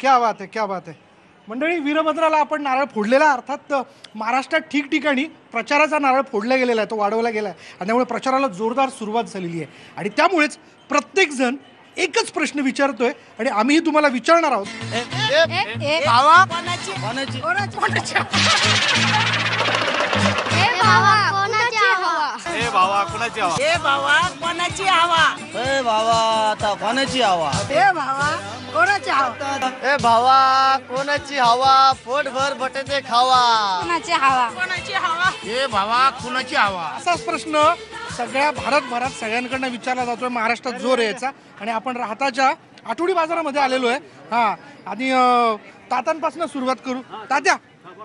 क्या बात आहे, क्या बात आहे. मंडळी, वीरभद्राला आपण नारळ फोडलेला, अर्थात महाराष्ट्रात ठिकठिकाणी प्रचाराचा नारळ फोडला गेलेला आहे, तो वाढवला गेला आहे आणि त्यामुळे प्रचाराला जोरदार सुरुवात झालेली आहे. आणि त्यामुळेच प्रत्येकजण एकच प्रश्न विचारतोय आणि आम्हीही तुम्हाला विचारणार आहोत. भावा कोणाची हवा? ए भावा आता कोणाची हवा? ए भावा कोणाची हवा? ए भावा कोणाची हवा? पोटभर बटाटे खावा. कोणाची हवा? कोणाची हवा? ए भावा कुणाची हवा? असाच प्रश्न सगळ्या भारतभरात सगळ्यांकडनं विचारला जातोय. महाराष्ट्रात जोर यायचा आणि आपण राहताच्या आठवडी बाजारामध्ये आलेलो आहे. हा, आणि तात्यांपासून सुरुवात करू. तात्या,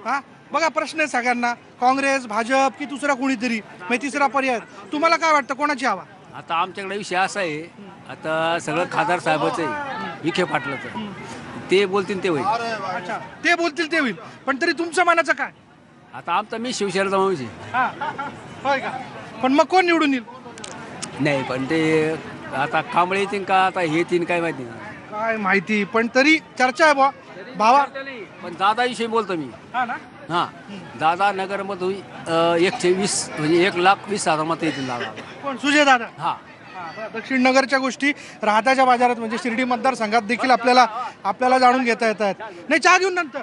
हा बघा, प्रश्न आहे सगळ्यांना, काँग्रेस, भाजप की दुसरा कोणीतरी, मग तिसरा पर्याय, तुम्हाला काय वाटतं कोणाची हवा? आता आमच्याकडे विषय असा आहे, आता सगळं खासदार साहेबाचं आहे, विखे पाटलाचं, ते बोलतील ते होईल. अच्छा, ते बोलतील ते होईल, पण तरी तुमचं मनाचं काय? आता आमचा मी शिवसेनेचा माणूस आहे. होय का? पण मग कोण निवडून येईल? नाही, पण ते आता कांबळे येतील का आता हे येतील काय माहिती नाही. काय माहिती, पण तरी चर्चा आहे भावा. पण दादाविषयी बोलतो मी. हा ना, हां, दादा नगरमधून 120 म्हणजे 1,20,000 मतं येतील दादा. कोण? सुजय दादा. हां, दक्षिण नगरच्या गोष्टी राहत्याच्या बाजारात म्हणजे शिर्डी मतदारसंघात देखील आपल्याला जाणून घेता येत आहेत. नाही, चहा घेऊन नंतर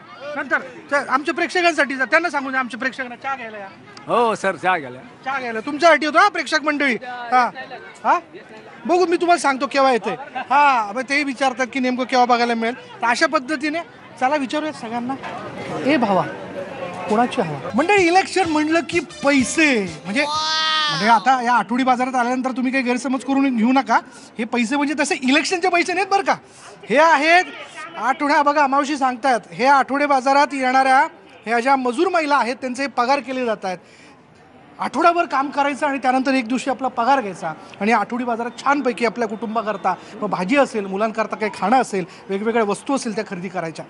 आमच्या प्रेक्षकांसाठी त्यांना सांगून द्या, आमच्या प्रेक्षकांना चहा घ्यायला या. हो सर, चहा गेल्या. चहा घ्यायला तुमच्यासाठी होतो हा, प्रेक्षक मंडळी. हा हा, बघू, मी तुम्हाला सांगतो केव्हा येते. हा, मग तेही विचारतात की नेमकं केव्हा बघायला मिळेल. तर अशा पद्धतीने चला विचारूया सगळ्यांना. ए भावा, कोणाची हवा? मंडळी, इलेक्शन म्हणलं की पैसे, म्हणजे आता या आठवडी बाजारात आल्यानंतर तुम्ही काही गैरसमज करून घेऊ नका. हे पैसे म्हणजे तसे इलेक्शनचे पैसे नाहीत बरं का. हे आहेत आठवड्या, बघा मावशी सांगतायत, हे आठवडे बाजारात येणाऱ्या ह्या ज्या मजूर महिला आहेत त्यांचे पगार केले जात आहेत. आठवड्याभर काम करायचं आणि त्यानंतर एक दिवशी आपला पगार घ्यायचा आणि आठवडी बाजारात छानपैकी आपल्या कुटुंबाकरता, मग भाजी असेल, मुलांकरता काही खाणं असेल, वेगवेगळ्या वस्तू असेल त्या खरेदी करायच्या.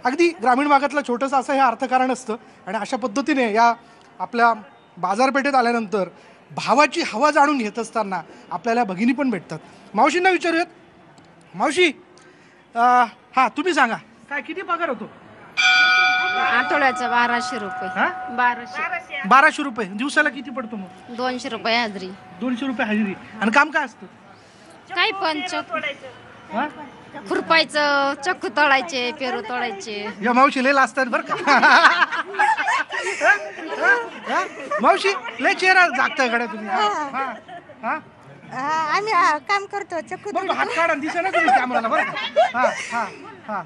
अगदी ग्रामीण भागातलं छोटंसं असं हे अर्थकारण असतं. आणि अशा पद्धतीने या आपल्या बाजारपेठेत आल्यानंतर भावाची हवा जाणून घेत असताना आपल्याला भगिनी पण भेटतात. मावशींना विचारूयात. मावशी, हां तुम्ही सांगा, काय किती पगार होतो? आठवड्याचा 1200 रुपये. 1200 रुपये. दिवसाला किती पडतो मग? 200 रुपये हजरी. 200 रुपये हजेरी. आणि काम काय असतं? काही पण खुरपायचं, चक्कू तोडायचे, पेरू तोडायचे. या मावशी लय लाजतात बरं का. मावशी लय चेहरा जागताय गड्या तुम्ही. आम्ही काम करतो, चक्कू बघ, हात काढा, दिसे ना तुम्ही कॅमेराला बरं का.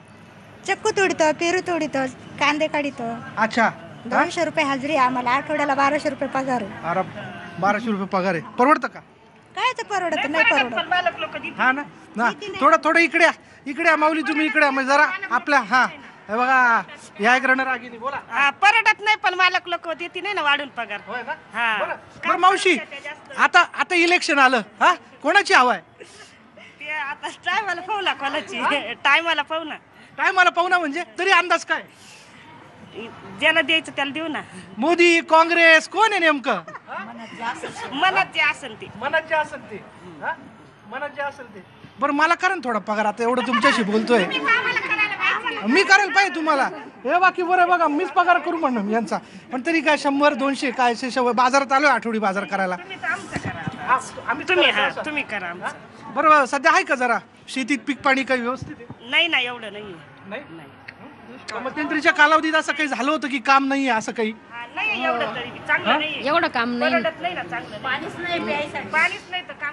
चक्कू तोडतो, पेरू तोडतो, कांदे काढतो. अच्छा, 200 रुपये हजरी आम्हाला. आठवड्याला 1200 रुपये पगार आहे. अरे 1200 रुपये पगार आहे, परवडतं का? कायच परवडत नाही, परवडत. हा ना, थोडं इकडे या माऊली, तुम्ही इकडे म्हणजे जरा आपल्या. हा, हे बघा, या एक रणरागिनी, बोला. परवडत नाही, पण मालक लोक देते नाही ना वाढून पगार. होय ना. बरं मावशी, आता इलेक्शन आलं, हा कोणाची हवा आहे? ते आता टायमाला पाहू ना कोणाची. टायमाला पाहू ना. टायमाला पाहू ना, म्हणजे तरी अंदाज काय? ज्याला द्यायचं त्याला देऊ ना. मोदी, काँग्रेस, कोण आहे नेमकं? मनात जे असेल ते. मनात जे असेल ते. बरं, मला करा ना थोडा पगार, आता एवढं तुमच्याशी बोलतोय. मी करायला पाहिजे तुम्हाला. हे बाकी बरं, बघा मीच पगार करू म्हणून यांचा. पण तरी काय 100-200 काय बाजारात आलोय आठवडी बाजार करायला. तुम्ही करा. बरं, सध्या आहे का जरा शेतीत पीक पाणी काही व्यवस्थित आहे? नाही, एवढं नाही. मध्यंतरीच्या कालावधीत असं काही झालं होतं की काम नाही आहे असं काही? एवढं काम नाही.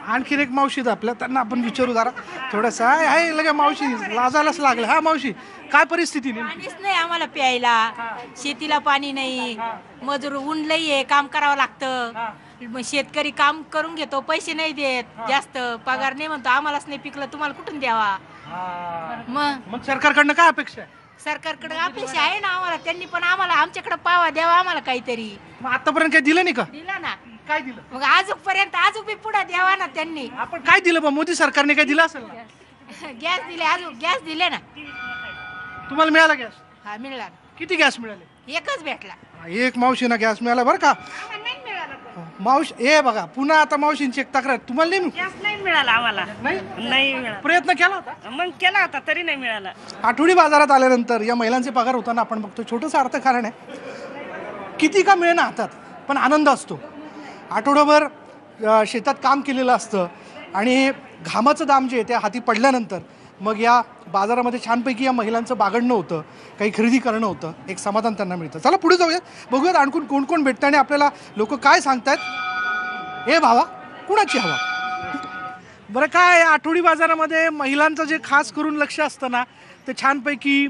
आणखीन एक मावशी आपल्या, त्यांना आपण विचारू जरा थोडंसं. आहे लगे मावशी लाजायलाच लागलं. हा मावशी, काय परिस्थिती? पाणीच नाही आम्हाला प्यायला, शेतीला पाणी नाही, मजूर ऊन लई आहे, काम करावं लागतं. शेतकरी काम करून घेतो, पैसे नाही देत, जास्त पगार नाही म्हणतो. आम्हालाच नाही पिकलं, तुम्हाला कुठून द्यावा? मग सरकारकडनं काय अपेक्षा आहे? सरकारकडे अपेक्षा आहे ना आम्हाला, त्यांनी पण आम्हाला आमच्याकडे पावा द्यावा आम्हाला काहीतरी. मग आतापर्यंत काही दिलं नाही का? दिला ना. काय दिलं? मग आजूक बी पुढे द्यावा ना त्यांनी. आपण काय दिलं? मोदी सरकारने काय दिलं असेल? गॅस दिले, अजून गॅस दिले ना. तुम्हाला मिळाला गॅस? हा, मिळाला. किती गॅस मिळाले? एकच भेटला. एक मावशीना गॅस मिळाला बरं का. नाही मिळालं. मावशी हे बघा पुन्हा आता मावशींची एक तक्रार तुम्हाला नाही गॅस नाही मिळाला आम्हाला नाही नाही मिळाला प्रयत्न केला होता मग केला होता तरी नाही मिळाला. आठवडी बाजारात आल्यानंतर या महिलांचे पगार होताना आपण बघतो छोटंसं अर्थकारण आहे. किती का मिळेना हातात पण आनंद असतो. आठवडाभर शेतात काम केलेलं असतं आणि घामाचं दाम जे आहे त्या हाती पडल्यानंतर मग या बाजारामध्ये छानपैकी या महिलांचं बागडणं होतं, काही खरेदी करणं होतं, एक समाधान त्यांना मिळतं. चला पुढे जाऊयात, बघूयात आणखून कोण कोण भेटतं आणि आपल्याला लोक काय सांगतायत. ए भावा कुणाची हवा? बरं काय आठवडी बाजारामध्ये महिलांचं जे खास करून लक्ष असतं ना ते छानपैकी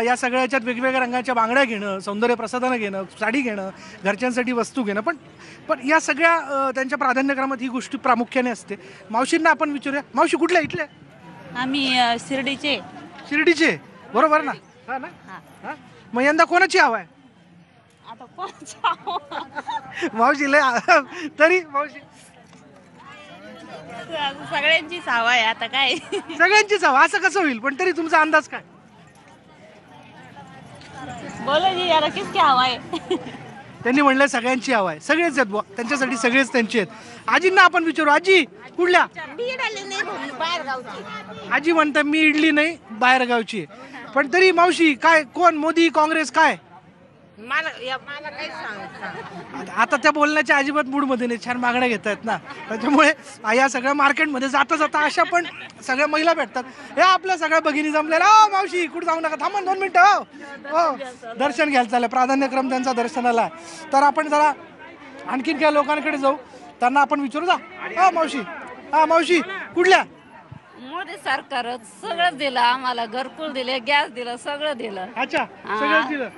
या सगळ्या ह्याच्यात वेगवेगळ्या रंगाच्या बांगड्या घेणं, सौंदर्य प्रसाधनं घेणं, साडी घेणं, घरच्यांसाठी वस्तू घेणं, पण या सगळ्या त्यांच्या प्राधान्यक्रमात ही गोष्टी प्रामुख्याने असते. मावशींना आपण विचारूया. मावशी कुठल्या इथल्या? आम्ही शिर्डीचे. शिर्डीचे बरोबर ना? हा ना? हा? मग यंदा कोणाची हवा आहे? मावशी लय तरी मावशी सगळ्यांचीच हवा आहे आता काय. सगळ्यांचीच हवा असं कसं होईल? पण तरी तुमचा अंदाज काय? बोला जी याला किसकी हवा आहे. त्यांनी म्हणलं सगळ्यांची हवा आहे. सगळेच आहेत बुवा, त्यांच्यासाठी सगळेच त्यांचे आहेत. आजींना आपण विचारू. आजी कुठल्या? आजी म्हणतात मी इडली नाही बाहेर गावची आहे. पण तरी मावशी काय कोण मोदी काँग्रेस काय? आता त्या बोलण्याच्या अजिबात मूडमध्ये नाही. छान मागण्या घेत आहेत ना त्याच्यामुळे या सगळ्या मार्केटमध्ये जाता जाता अशा पण सगळ्या महिला भेटतात. या आपल्या सगळ्या भगिनी जमलेल्या. हो मावशी कुठं जाऊ नका, थांबा 2 मिनिटं. हो दर्शन घ्यायला चाललंय, प्राधान्यक्रम त्यांचा दर्शनाला आहे. तर आपण जरा आणखीन काही लोकांकडे जाऊ, त्यांना आपण विचारू. जा हा मावशी. हा मावशी कुठल्या? मोदी सरकारच सगळं दिलं आम्हाला, घरकुल दिले, गॅस दिलं, सगळं दिलं. अच्छा सगळं दिलं.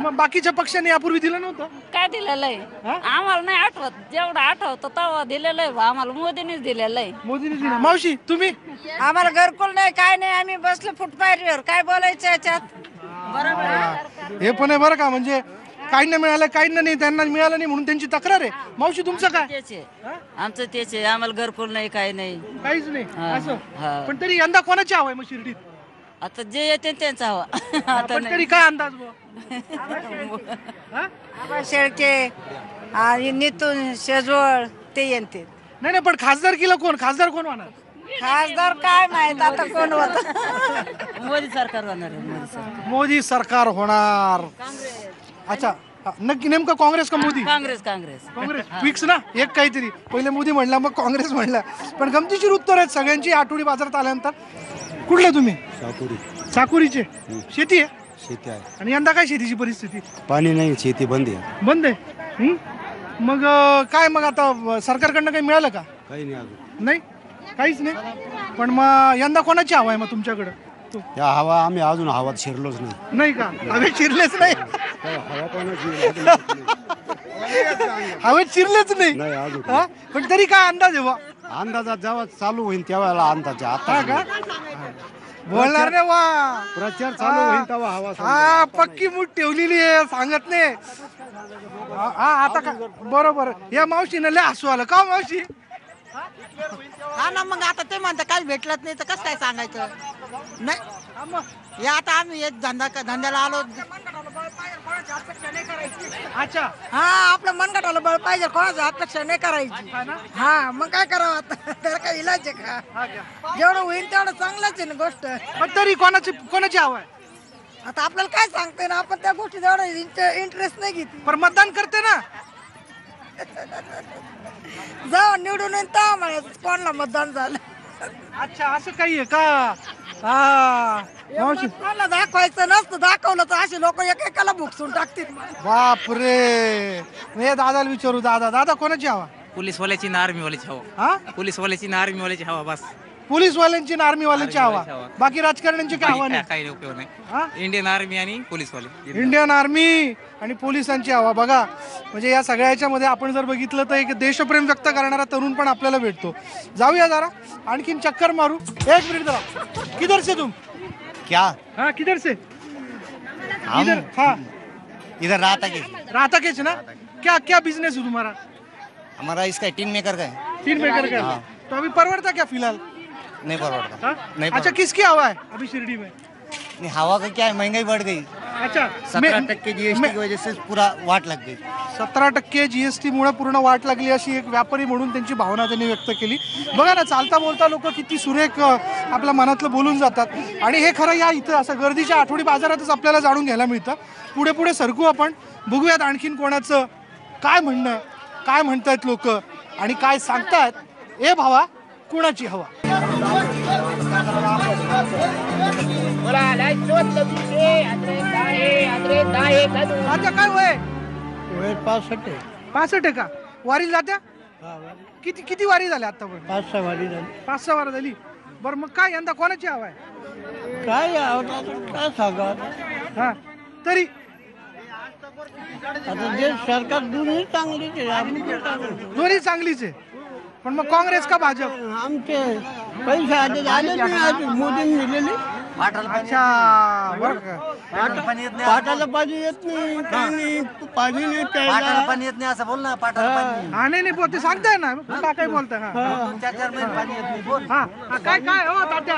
मग बाकीच्या पक्षांनी यापूर्वी दिलं नव्हतं? काय दिलेलं आहे आम्हाला नाही आठवत. जेवढं आठवतं तेव्हा दिलेलं आहे आम्हाला, मोदींनीच दिलेलं आहे. मोदींनी दिलं. मावशी तुम्ही? आम्हाला घरकुल नाही काय नाही, आम्ही बसलो फुटपाथीवर. काय बोलायचं याच्यात? हे पण आहे बरं का, म्हणजे काहींना मिळालं काहींना नाही, त्यांना मिळालं नाही म्हणून त्यांची तक्रार आहे. मावशी तुमचं काय? आमचं तेच आहे, आम्हाला घरकुल नाही काय नाही. काहीच नाही असं. पण तरी यंदा कोणाची हवा आहे मग शिर्डीत? आता जे येते त्यांचा हवा. पण तरी काय अंदाज बुवा? शेळके आणि नितून शेजवळ ते येते. नाही नाही पण खासदारकीला कोण? खासदार कोण होणार? खासदार काय माहित आता कोण होत. मोदी सरकार होणार आहे. मोदी सरकार. मोदी सरकार होणार. अच्छा नक्की नेमकं काँग्रेस का मोदी? काँग्रेस काँग्रेस काँग्रेस फिक्स ना. एक काहीतरी पहिले मोदी म्हणला मग काँग्रेस म्हणला. पण गमतीशीर उत्तर आहेत सगळ्यांची आठवडी बाजारात आल्यानंतर. कुठले तुम्ही? साकुरीचे. शेती आहे? शेती आहे. आणि यंदा काय शेतीची परिस्थिती? पाणी नाही, शेती बंद आहे. बंद आहे. मग काय मग आता सरकारकडनं काही मिळालं का? काही नाही अजून. नाही काहीच नाही. पण मग यंदा कोणाची हवा आहे मग तुमच्याकडं? त्या हवा आम्ही अजून हवात शिरलोच नाही. नाही का? हवेत शिरलेच नाही. हवा हवेत शिरलेच नाही. नाही अजून. हा? पण तरी काय अंदाज आहे बा? अंदाजात जेव्हा चालू होईल तेव्हा अंदाज आहे. हा का? आता बोलणार नाही वा. प्रचार चालू होईल तेव्हा हवा हा पक्की मूठ ठेवलेली आहे, सांगत नाही. हा आता का बरोबर. या मावशीनं लय हसू आलं का मावशी? हा ना मग आता ते म्हणतात काय भेटलंच नाही तर कसं काय सांगायचं? नाही या आता आम्ही एक धंद्याला आलो. अच्छा हा आपलं मनगटाला बळ पाहिजे, कोणाचं अपेक्षा नाही करायची. हा मग काय करावं आता? त्याला काय इलाज आहे का? जेवढं होईल तेवढं चांगलंच आहे ना गोष्ट. पण तरी कोणाची हवा आहे? आता आपल्याला काय सांगतोय ना आपण त्या गोष्टी तेवढं इंटरेस्ट नाही घेते. पण मतदान करते ना. जाऊ निवडून तेव्हा म्हणायचं कोणाला मतदान झालं. अच्छा असं काही आहे का? हा मावशी कोणाला दाखवायचं नसतं, दाखवलं तर असे लोक एकेकाला भुकसून टाकतील. बापरे. मी दादाला विचारू. दादा कोणाची हवा? पोलीसवाल्याची ना आर्मीवाल्याची हवा. हा पोलीसवाल्याची ना आर्मीवाल्याची हवा बस. पोलीसवाल्यांची आणि आर्मीवाल्यांची हवा. बाकी राजकारण्यांची काय हवा नाही? काही उपयोग नाही. हा? इंडियन आर्मी आणि पोलीसवाले. इंडियन आर्मी आणि पोलिसांची हवा. बघा म्हणजे या सगळ्या याच्यामध्ये आपण जर बघितलं तर एक देशप्रेम व्यक्त करणारा तरुण पण आपल्याला भेटतो. जाऊया जरा आणखीन चक्कर मारू. एक मिनिट जरा. किधर से तुम? क्या हाँ किधर से? हम इधर हाँ इधर राहता कैसे ना? क्या क्या बिजनेस है तुम्हारा? हमारा इसका टीन मेकर का है. टीन मेकर का. तो अभी परवड़ता क्या फिलहाल? नहीं परवड़ता. हाँ? नहीं अच्छा किसकी हवा है अभी शिरडी में? नहीं, हवा का क्या है, महंगाई बढ़ गई. अच्छा 17% जीएसटी की वजह से पूरा वाट लग गई. 17% जीएसटी मुळे पूर्ण वाट लागली अशी एक व्यापारी म्हणून त्यांची भावना त्यांनी व्यक्त केली. बघा ना, चालता बोलता लोक किती सुरेख आपल्या मनातलं बोलून जातात आणि हे खरं या इथं असं गर्दीच्या आठवडी बाजारातच आपल्याला जाणून घ्यायला मिळतं. पुढे पुढे सरकू आपण, बघूयात आणखीन कोणाचं काय म्हणणं, काय म्हणतायत लोक आणि काय सांगतायत. ए भावा, कुणाची हवा? आता काय वय? 65 आहे का? वारी जात्या? किती किती वारी झाल्या आतापर्यंत? 5-6 वारी झाली. 5-6 वारी झाली. बरं, मग काय यंदा कोणाची हवा आहे? काय सांगा हा, तरी आता जे सरकार दोन्ही चांगलीच दोन्ही चांगलीच आहे, पण मग काँग्रेस का भाजप? आमचे पैसे आले नाही मोदींनी दिलेले. अच्छा, बरं का? पाटाला पाणी येत नाही, काही नाही, पाणी नाही प्यायला. पाणी येत नाही असं बोल ना. पाटाला पाणी हा, नाही नाही, ते सांगताय ना, काय बोलताय? हा पाणी येत नाही बोल. हा, काय काय हो तात्या?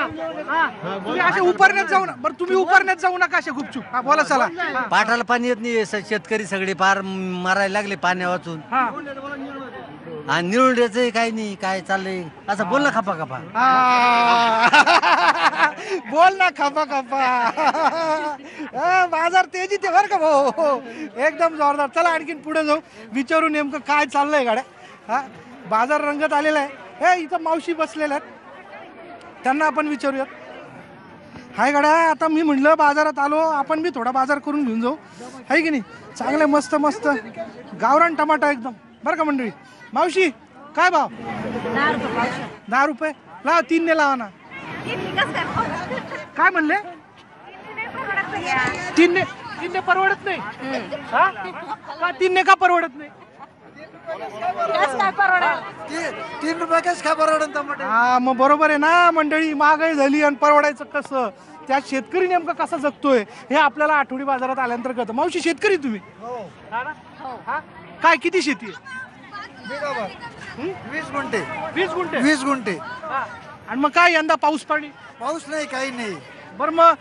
हा, तुम्ही असे उपरण्यात जाऊ ना. बरं, तुम्ही उपरण्यात जाऊ नका असे गुपचूप. हा, बोला चला. हा, पाटाला पाणी येत नाही. शेतकरी सगळे पार मारायला लागले पाण्या वाचून. हा. आणि निवडायचं काही नाही, काय चाललंय असं बोल ना. खपा खपा बोल ना, खपा खपा. बाजार तेजी ते बरं का भाऊ, एकदम जोरदार. चला आणखीन पुढे जाऊ, विचारू नेमकं काय चाललंय गाड्या. हा, बाजार रंगत आलेला आहे. हे इथं मावशी बसलेल्या आहेत, त्यांना आपण विचारूयात. हाय गाड्या, आता मी म्हणलं बाजारात आलो, आपण बी थोडा बाजार करून घेऊन जाऊ, आहे की नाही? चांगले मस्त मस्त गावरान टमाटा एकदम, बरं का मंडळी. मावशी, काय भाव? 10 रुपये लावा. 3 ने लावा ना. काय म्हणले? 3 ने परवडत नाही. हा? का 3 ने का परवडत नाही? 3 रुपये कस काय परवडत टमाटे? हा, मग बरोबर आहे ना मंडळी, महागाई झाली आणि परवडायचं कसं? त्या शेतकरी नेमका कसा जगतोय हे आपल्याला आठवडी बाजारात आल्यानंतर कळतं. मावशी, शेतकरी तुम्ही? हा? काय, किती शेती आहे? 20 गुंठे. 20 गुंठे. 20 गुंठे. आणि मग काय यंदा पाऊस पाणी? पाऊस नाही, काही नाही. बरं, मग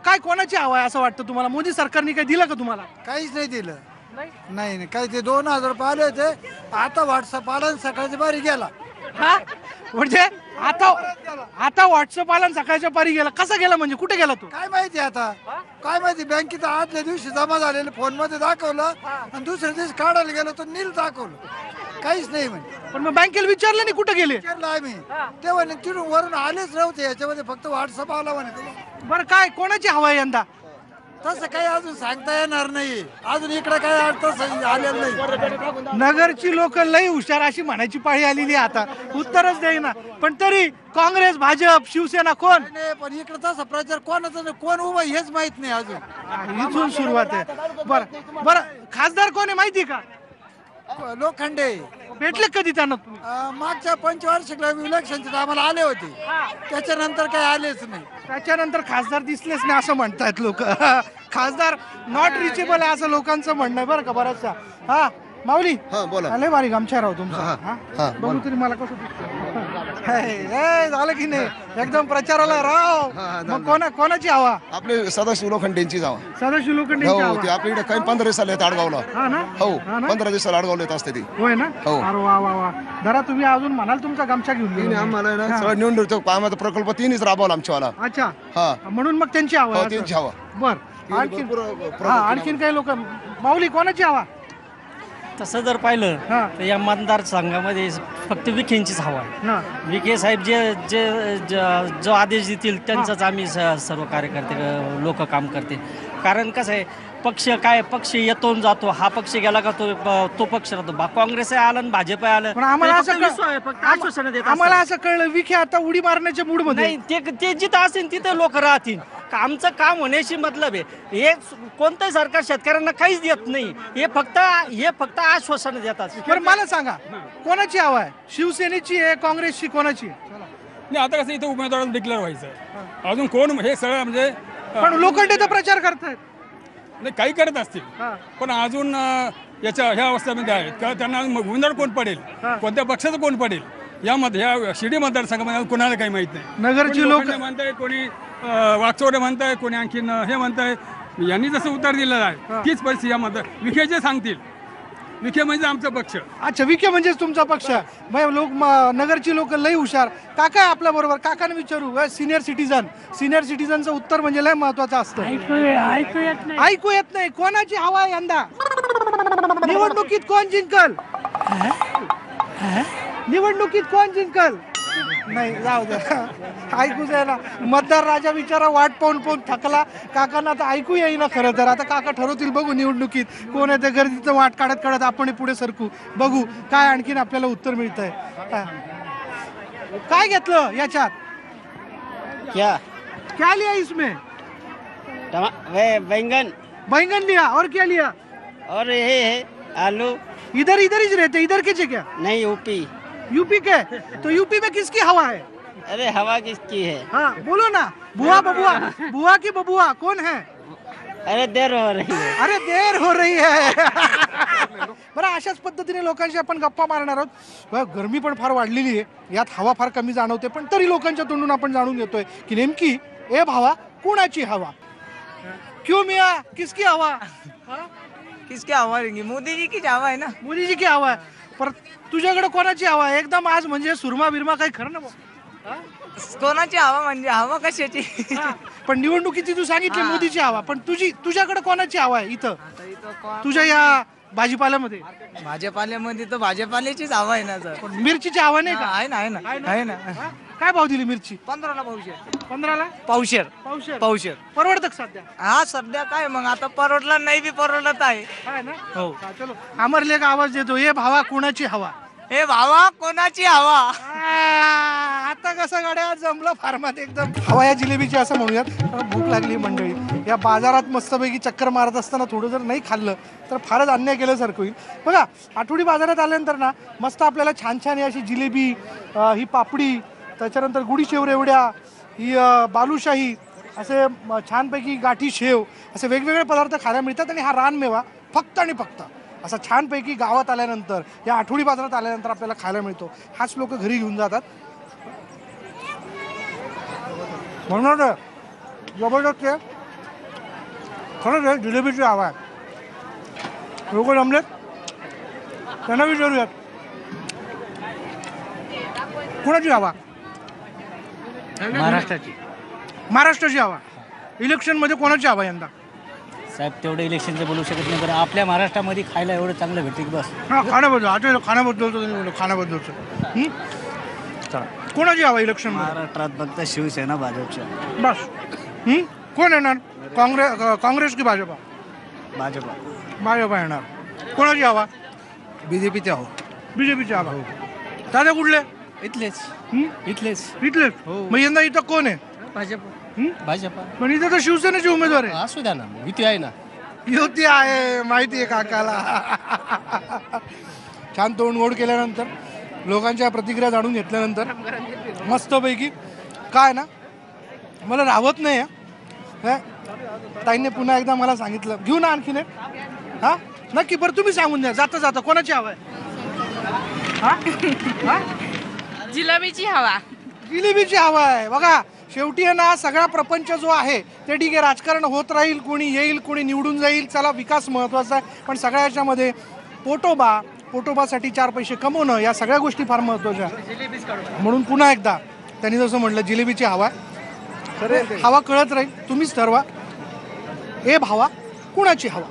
काय कोणाची हवा आहे असं वाटतं तुम्हाला? मोदी सरकारने काही दिलं का तुम्हाला? काहीच नाही दिलं. नाही काही. ते 2000 रुपये आले होते, आता व्हॉट्सअप आला, सकाळची बारी गेला. हा? म्हणजे आता व्हॉट्सअप आला सकाळच्या पारी गेला. कसा गेला म्हणजे? कुठे गेला तो? काय माहिती आता, काय माहिती. बँकेत आदल्या दिवशी जमा झालेलं फोन मध्ये दाखवलं आणि दुसऱ्या दिवशी काढायला गेलो तर नील दाखवलं. काहीच नाही म्हणजे. पण मग बँकेला विचारलं नाही कुठे गेले? विचारलं आम्ही, तेव्हा तिथून वरून आलेच नव्हते. याच्यामध्ये फक्त व्हॉट्सअप आला म्हणे. बरं, काय कोणाची हवा आहे यंदा? तसं काही अजून सांगता येणार नाही. अजून इकडे काय अर्थ आलेलं नाही. नगरची लोक लई हुशार अशी म्हणायची पाळी आलेली आहे आता, उत्तरच देईना. पण तरी काँग्रेस, भाजप, शिवसेना कोण? नाही, पण इकडे तसा प्रचार कोणाचा नाही, कोण उभा हेच माहित नाही अजून. इथून सुरुवात आहे. बरं बरं, खासदार कोण आहे माहिती का? लोखंडे. भेटले कधी त्यांना तुम्ही? मागच्या पंचवार्षिक इलेक्शनच्या टायमाला आले होते, त्याच्यानंतर काही आलेच नाही. त्याच्यानंतर खासदार दिसलेच नाही असं म्हणतायत लोक. खासदार नॉट रिचेबल आहे असं लोकांचं म्हणणं आहे बरं का बऱ्याचशा. हा, माऊली, लय भारी गमछा राव तुमचा. हा, बघू तरी मला कसं झालं की नाही? एकदम प्रचाराला राव. मग कोणाची हवा? आपले सदाशिव लोखंडेंची जावा. सदाशिव लोखंडेंची हो, हवा. ते आपल्या इकडे काही 15 दिवसाला येत आडगावला. हा ना? हो, हा ना? 15 दिवसाला आडगावला येत असते ती. होय ना? हो. अरे वा वा वा. जरा तुम्ही अजून म्हणाल तुमचा गमछा घेऊन तिने गेला. आम्हाला ना सगळं निवडून ठेवतो. कामाचा प्रकल्प तिनेच राबवला आमच्यावाला. अच्छा, हा, म्हणून मग त्यांची हवा हो, आहे त्यांची असं. हवा. बर, आणखीन भरपूर हा, आणखीन काही लोक. माऊली, कोणाची हवा? तसं जर पाहिलं हा. तर या मतदारसंघामध्ये फक्त विखेंचीच हवा आहे. हा. विखे साहेब जो आदेश देतील त्यांचंच आम्ही सर्व कार्यकर्ते लोक काम करते. कारण कसं आहे, पक्ष येतो आणि जातो. हा पक्ष गेला का तो पक्ष राहतो. काँग्रेस आलं आणि भाजप आलं, पण आम्हाला ते असं फक्त विश्वास आहे, फक्त आश्वासनं देत आम्हाला असतात. असं कळलं विखे आता उडी मारण्याच्या मूड मध्ये. नाही, ते जिथं असेल तिथे लोक राहतील. आमचं काम होण्याशी मतलब आहे. हे कोणतंही सरकार शेतकऱ्यांना काहीच देत नाही. हे फक्त आश्वासन देतात. बरं, मला सांगा कोणाची हवा आहे? शिवसेनेची आहे, काँग्रेसची, कोणाची आहे? नाही, आता कसं इथं उमेदवार डिक्लेअर व्हायचं. अजून कोण हे सगळं म्हणजे पण लोखंडे तर प्रचार करतायत. नाही, काही करत असतील, पण अजून ह्या अवस्थेमध्ये आहेत का त्यांना उमेदवार कोण पडेल, कोणत्या पक्षाचं कोण पडेल यामध्ये, या शिर्डी मतदारसंघामध्ये कोणाला काही माहित नाही. नगरची लोक म्हणताय, कोणी वागचौरे म्हणताय, कोणी आणखीन हे म्हणताय, यांनी जसं उत्तर दिलेलं आहे तीच परिस्थिती यामध्ये विखे जे सांगतील. विखे म्हणजे आमचा पक्ष. अच्छा, विखे म्हणजेच तुमचा पक्ष. नगरची लोक लई हुशार. काका आपल्या बरोबर, काकाने विचारू. सिनियर सिटीजनचं उत्तर म्हणजे लय महत्वाचं असतं. ऐकू येत नाही. कोणाची हवा आहे यंदा निवडणुकीत? कोण जिंकल निवडणुकीत? कोण जिंकल? नाही, जाऊ द्या, ऐकू द्या ना. मतदार राजा विचारा वाट पाहून थकला. काकांना आता ऐकू येईना खरं तर. आता काका ठरवतील. बघू निवडणुकीत कोण आहे ते. गर्दीचं वाट काढत आपण पुढे सरकू. बघू काय आणखीन आपल्याला उत्तर मिळत आहे. काय घेतलं याच्यात? क्या लिया इसमें? बैंगन लिया. और क्या लिया? और ये है आलू. इधर ही रहते. इधर के क्या? नहीं, यूपी के? तो यूपी में किसकी हवा है? अरे हवा किसकी है? हाँ बोलो ना. बुआ बबुआ, बुआ की बबुआ कौन है? अरे देर हो रही है. अरे देर हो रही है. बरं, अशाच पद्धतीने लोकांशी आपण गप्पा मारणार आहोत. गरमी पण फार वाढलेली आहे. यात हवा फार कमी जाणवते, पण तरी लोकांच्या तोंडून आपण जाणून घेतोय की नेमकी ए भावा कोणाची हवा? क्यों मिया, किसकी हवा? किसकी हवा रहेगी? मोदी जी की हवा है ना. मोदी जी की हवा आहे. पर तुझ्याकडे कोणाची हवा आहे? एकदम आज म्हणजे सुरमा बिरमा काही खरं ना. कोणाची हवा म्हणजे हवा कशाची? पण निवडणुकीची तू सांगितली मोदीची हवा, पण तुझ्याकडे कोणाची हवा आहे इथं तुझ्या या भाजीपाल्यामध्ये? भाजीपाल्यामध्ये तर भाजीपाल्याचीच हवा आहे ना सर. मिरचीची हवा नाही का? आहे ना. काय भाव दिली मिरची? 15ला पावशेर. 15ला पावशेर. पावशेर परवडतं का सध्या? हा सध्या काय मग आता परवडला नाही बी परवडत आहे ना. हो. चलो अमरले का आवाज देतो. हे भावा कोणाची हवा? हे भावा कोणाची हवा? आता कसं गाड्या जमलं फार्मात एकदम. हवा या जिलेबीची असं म्हणूयात. भूक लागली मंडळी. या बाजारात मस्तपैकी चक्कर मारत असताना थोडं जर नाही खाल्लं तर फारच अन्याय केल्यासारखं होईल. बघा, आठवडी बाजारात आल्यानंतर ना मस्त आपल्याला छान छान अशी जिलेबी, ही पापडी, त्याच्यानंतर गुढी शेव रेवड्या, ही बालुशाही, असे छानपैकी गाठी शेव, असे वेगवेगळे पदार्थ खायला मिळतात. आणि हा रानमेवा फक्त आणि फक्त असा छानपैकी गावात आल्यानंतर, या आठवडी बाजारात आल्यानंतर आपल्याला खायला मिळतो. हाच लोक घरी घेऊन जातात. म्हणून जबरदस्त आहे खरंच आहे. जिलेबीची हवा आहे. लोक जमलेत, त्यांना विचारूयात कोणाची हवा? महाराष्ट्राची हवा. इलेक्शनमध्ये कोणाची हवा यंदा? साहेब तेवढं इलेक्शनचं बोलू शकत नाही, पण आपल्या महाराष्ट्रामध्ये खायला एवढं चांगलं भेटते की बस. हां, खाण्याबद्दलचं चला, कोणाची हवा इलेक्शन? महाराष्ट्रात फक्त शिवसेना, भाजपच्या. बस. कोण येणार? काँग्रेस की भाजपा? भाजपा येणार. कोणाची हवा? बीजेपीची हवा. बीजेपीची हवा. दादा कुठले? इथलेच. मग यंदा इथं कोण आहे? भाजपा. पण इथं तर शिवसेनेचे उमेदवार आहे. असू द्या ना, युती आहे ना. युती आहे, माहिती आहे काकाला. छान तोंड गोड केल्यानंतर, लोकांच्या प्रतिक्रिया जाणून घेतल्यानंतर मस्तपैकी काय ना, मला राहत नाही. ताईंनी पुन्हा एकदा मला सांगितलं घेऊ ना आणखीन एक. हा नक्की. बरं तुम्ही सांगून द्या जाता जाता कोणाची हवा आहे? जिलेबीची हवा. जिलेबीची हवा आहे. बघा, शेवटी आहे ना, सगळा प्रपंच जो आहे ते ठीक आहे, राजकारण होत राहील, कोणी येईल कोणी निवडून जाईल, चला विकास महत्त्वाचा आहे. पण सगळ्या याच्यामध्ये पोटोबासाठी 4 पैसे कमवणं, या सगळ्या गोष्टी फार महत्त्वाच्या. म्हणून पुन्हा एकदा त्यांनी जसं म्हटलं जिलेबीची हवा. हवा कळत राहील, तुम्हीच ठरवा. ए भावा कुणाची हवा?